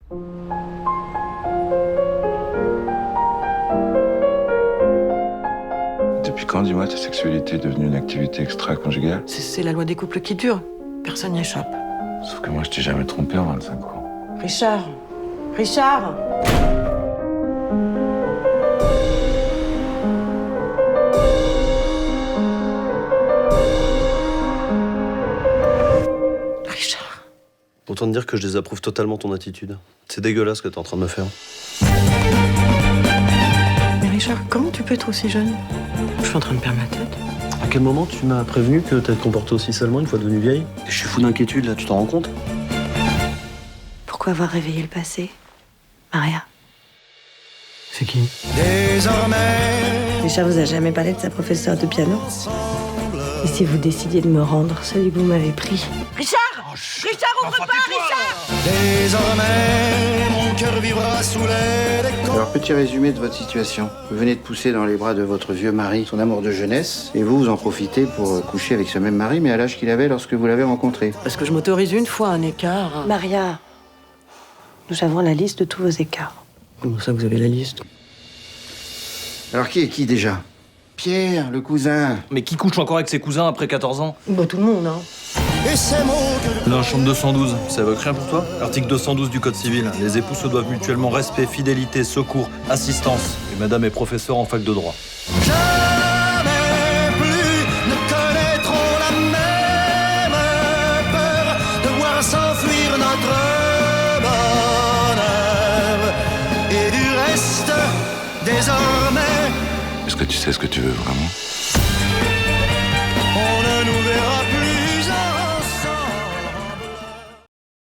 Depuis quand, dis-moi, ta sexualité est devenue une activité extra-conjugale? C'est la loi des couples qui dure. Personne n'y échappe. Sauf que moi, je t'ai jamais trompé en 25 ans. Richard! Richard! Richard. Autant te dire que je désapprouve totalement ton attitude. C'est dégueulasse ce que t'es en train de me faire. Mais Richard, comment tu peux être aussi jeune? Je suis en train de perdre ma tête. À quel moment tu m'as prévenu que t'allais te comporter aussi salement une fois devenue vieille? Je suis fou d'inquiétude là, tu t'en rends compte? Pourquoi avoir réveillé le passé, Maria? C'est qui? Richard vous a jamais parlé de sa professeure de piano? Et si vous décidiez de me rendre celui que vous m'avez pris? Richard! Richard, ouvre pas, Richard! Désormais, mon cœur vivra sous les décombres. Alors, petit résumé de votre situation. Vous venez de pousser dans les bras de votre vieux mari son amour de jeunesse, et vous en profitez pour coucher avec ce même mari, mais à l'âge qu'il avait lorsque vous l'avez rencontré. Parce que je m'autorise une fois un écart. Maria, nous avons la liste de tous vos écarts. Comment ça, vous avez la liste? Alors, qui est qui déjà? Pierre, le cousin. Mais qui couche encore avec ses cousins après 14 ans? Bah, tout le monde, hein. Et ces mots que Dans la chambre 212, ça évoque rien pour toi? Article 212 du Code civil. Les époux se doivent mutuellement respect, fidélité, secours, assistance. Et madame est professeure en fac de droit. jamais plus ne connaîtront la même peur de voir s'enfuir notre bonheur. Et du reste, désormais, Est-ce que tu sais ce que tu veux vraiment?